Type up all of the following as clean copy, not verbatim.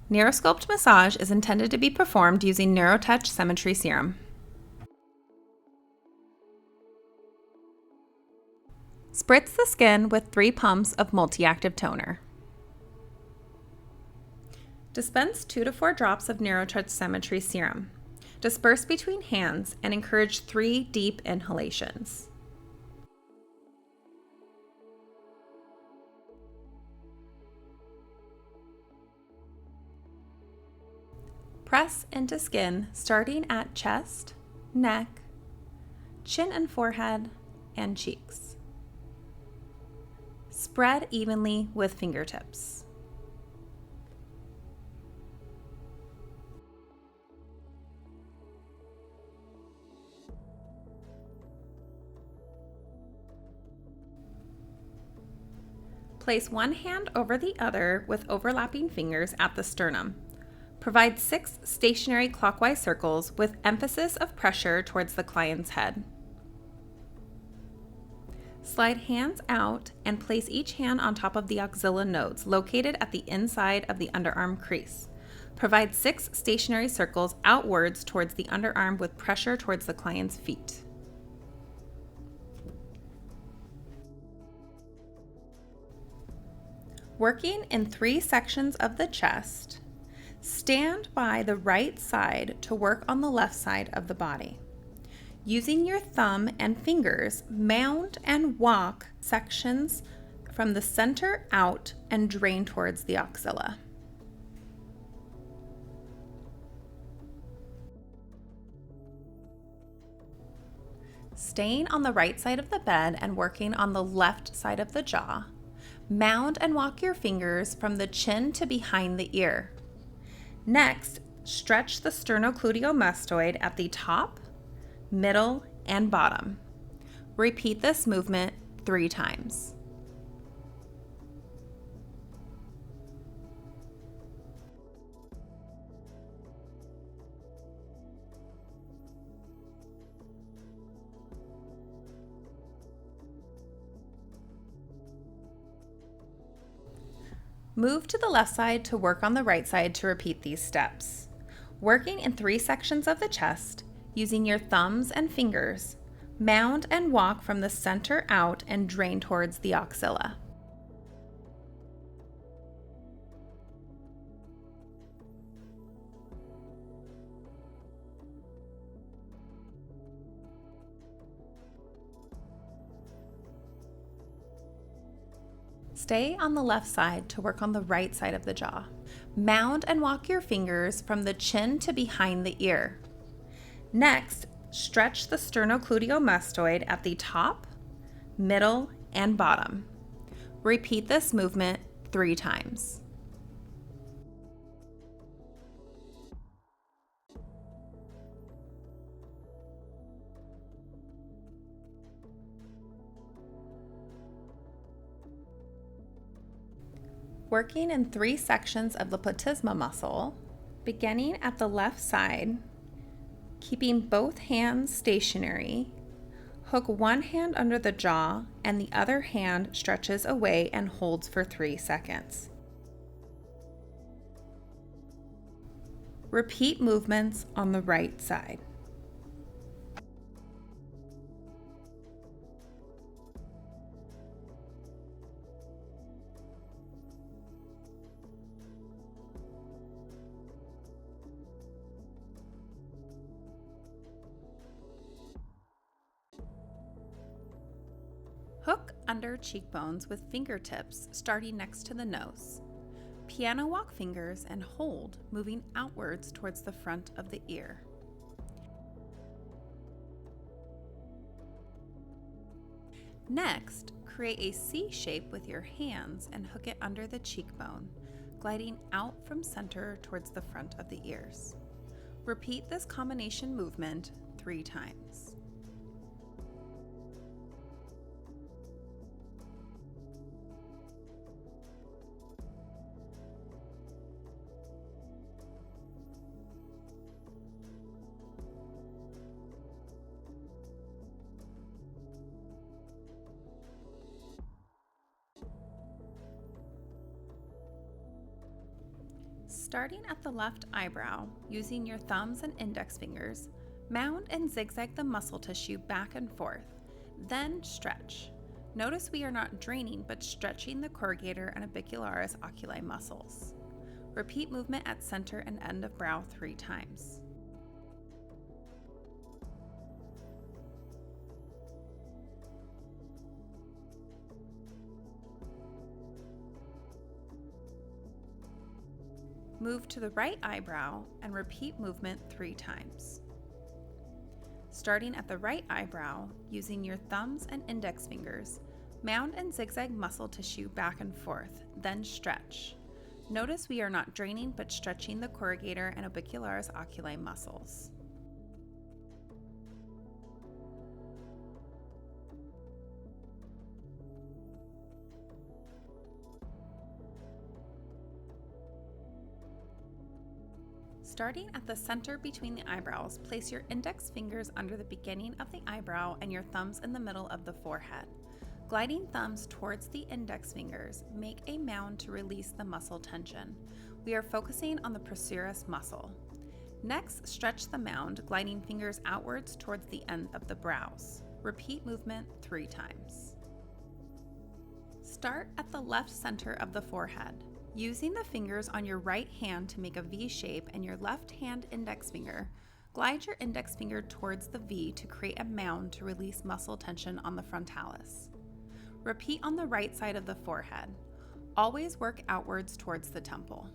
NeuroSculpt massage is intended to be performed using NeuroTouch Symmetry Serum. Spritz the skin with 3 pumps of multi-active toner. Dispense 2 to 4 drops of NeuroTouch Symmetry Serum. Disperse between hands and encourage 3 deep inhalations. Press into skin starting at chest, neck, chin and forehead, and cheeks. Spread evenly with fingertips. Place one hand over the other with overlapping fingers at the sternum. Provide 6 stationary clockwise circles with emphasis of pressure towards the client's head. Slide hands out and place each hand on top of the axilla nodes located at the inside of the underarm crease. Provide 6 stationary circles outwards towards the underarm with pressure towards the client's feet. Working in 3 sections of the chest, stand by the right side to work on the left side of the body. Using your thumb and fingers, mount and walk sections from the center out and drain towards the axilla. Staying on the right side of the bed and working on the left side of the jaw, mound and walk your fingers from the chin to behind the ear. Next, stretch the sternocleidomastoid at the top, middle, and bottom. Repeat this movement 3 times. Move to the left side to work on the right side to repeat these steps. Working in 3 sections of the chest, using your thumbs and fingers, mound and walk from the center out and drain towards the axilla. Stay on the left side to work on the right side of the jaw. Mound and walk your fingers from the chin to behind the ear. Next, stretch the sternocleidomastoid at the top, middle, and bottom. Repeat this movement 3 times. Working in 3 sections of the platysma muscle, beginning at the left side, keeping both hands stationary, hook one hand under the jaw and the other hand stretches away and holds for 3 seconds. Repeat movements on the right side. Hook under cheekbones with fingertips starting next to the nose. Piano walk fingers and hold, moving outwards towards the front of the ear. Next, create a C shape with your hands and hook it under the cheekbone, gliding out from center towards the front of the ears. Repeat this combination movement 3 times. Starting at the left eyebrow, using your thumbs and index fingers, mound and zigzag the muscle tissue back and forth, then stretch. Notice we are not draining but stretching the corrugator and abicularis oculi muscles. Repeat movement at center and end of brow 3 times. Move to the right eyebrow and repeat movement 3 times. Starting at the right eyebrow, using your thumbs and index fingers, mound and zigzag muscle tissue back and forth, then stretch. Notice we are not draining but stretching the corrugator and abicularis oculi muscles. Starting at the center between the eyebrows, place your index fingers under the beginning of the eyebrow and your thumbs in the middle of the forehead. Gliding thumbs towards the index fingers, make a mound to release the muscle tension. We are focusing on the procerus muscle. Next, stretch the mound, gliding fingers outwards towards the end of the brows. Repeat movement 3 times. Start at the left center of the forehead. Using the fingers on your right hand to make a V shape and your left hand index finger, glide your index finger towards the V to create a mound to release muscle tension on the frontalis. Repeat on the right side of the forehead. Always work outwards towards the temple.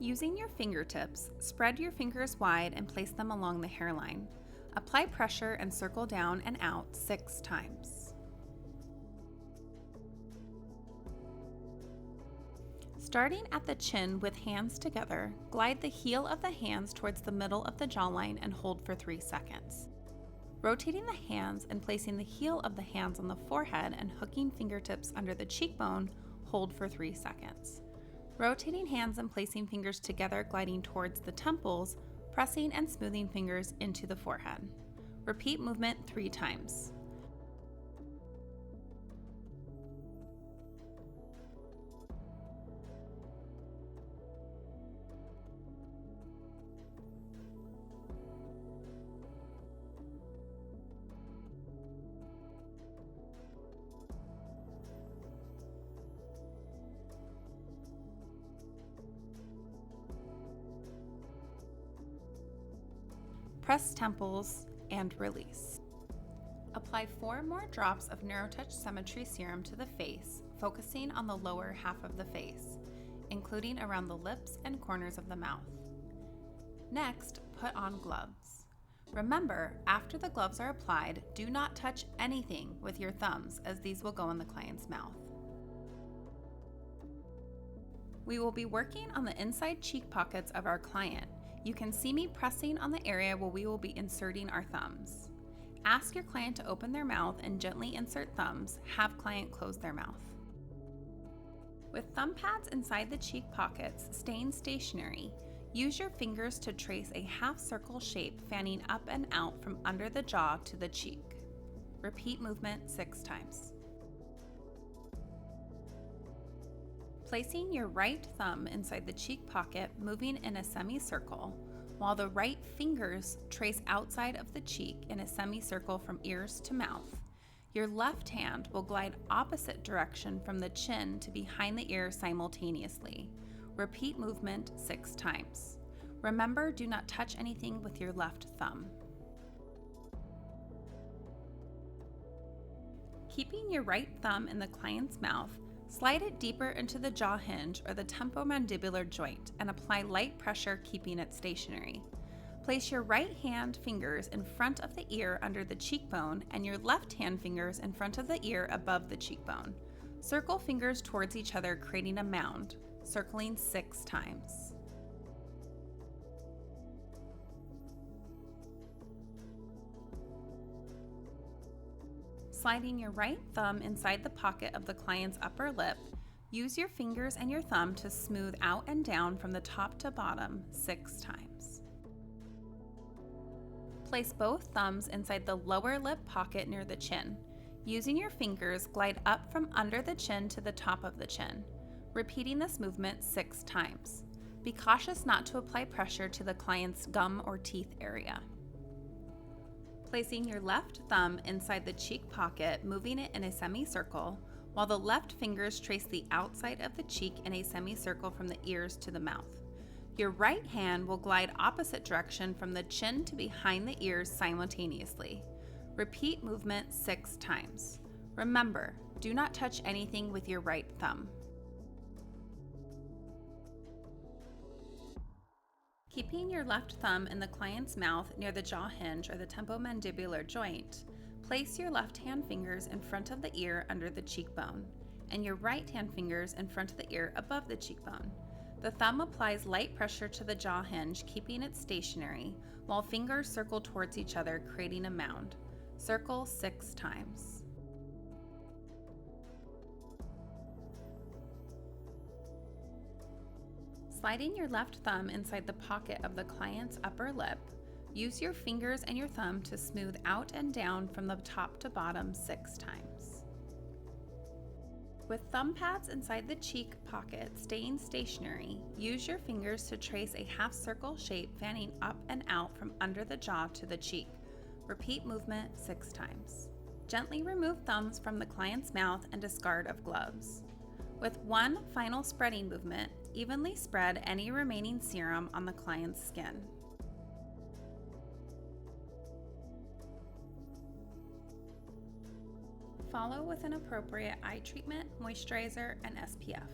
Using your fingertips, spread your fingers wide and place them along the hairline. Apply pressure and circle down and out 6 times. Starting at the chin with hands together, glide the heel of the hands towards the middle of the jawline and hold for 3 seconds. Rotating the hands and placing the heel of the hands on the forehead and hooking fingertips under the cheekbone, hold for 3 seconds. Rotating hands and placing fingers together, gliding towards the temples, pressing and smoothing fingers into the forehead. Repeat movement 3 times. Press temples and release. Apply 4 more drops of NeuroTouch Symmetry Serum to the face, focusing on the lower half of the face, including around the lips and corners of the mouth. Next, put on gloves. Remember, after the gloves are applied, do not touch anything with your thumbs, as these will go in the client's mouth. We will be working on the inside cheek pockets of our client. You can see me pressing on the area where we will be inserting our thumbs. Ask your client to open their mouth and gently insert thumbs. Have client close their mouth. With thumb pads inside the cheek pockets staying stationary, use your fingers to trace a half circle shape fanning up and out from under the jaw to the cheek. Repeat movement 6 times. Placing your right thumb inside the cheek pocket, moving in a semicircle, while the right fingers trace outside of the cheek in a semicircle from ears to mouth. Your left hand will glide opposite direction from the chin to behind the ear simultaneously. Repeat movement 6 times. Remember, do not touch anything with your left thumb. Keeping your right thumb in the client's mouth, slide it deeper into the jaw hinge or the temporomandibular joint and apply light pressure, keeping it stationary. Place your right hand fingers in front of the ear under the cheekbone and your left hand fingers in front of the ear above the cheekbone. Circle fingers towards each other, creating a mound, circling 6 times. Sliding your right thumb inside the pocket of the client's upper lip, use your fingers and your thumb to smooth out and down from the top to bottom 6 times. Place both thumbs inside the lower lip pocket near the chin. Using your fingers, glide up from under the chin to the top of the chin, repeating this movement 6 times. Be cautious not to apply pressure to the client's gum or teeth area. Placing your left thumb inside the cheek pocket, moving it in a semicircle, while the left fingers trace the outside of the cheek in a semicircle from the ears to the mouth. Your right hand will glide opposite direction from the chin to behind the ears simultaneously. Repeat movement 6 times. Remember, do not touch anything with your right thumb. Keeping your left thumb in the client's mouth near the jaw hinge or the temporomandibular joint, place your left hand fingers in front of the ear under the cheekbone, and your right hand fingers in front of the ear above the cheekbone. The thumb applies light pressure to the jaw hinge, keeping it stationary, while fingers circle towards each other, creating a mound. Circle 6 times. Sliding your left thumb inside the pocket of the client's upper lip, use your fingers and your thumb to smooth out and down from the top to bottom 6 times. With thumb pads inside the cheek pocket staying stationary, use your fingers to trace a half circle shape fanning up and out from under the jaw to the cheek. Repeat movement 6 times. Gently remove thumbs from the client's mouth and discard of gloves. With one final spreading movement, evenly spread any remaining serum on the client's skin. Follow with an appropriate eye treatment, moisturizer, and SPF.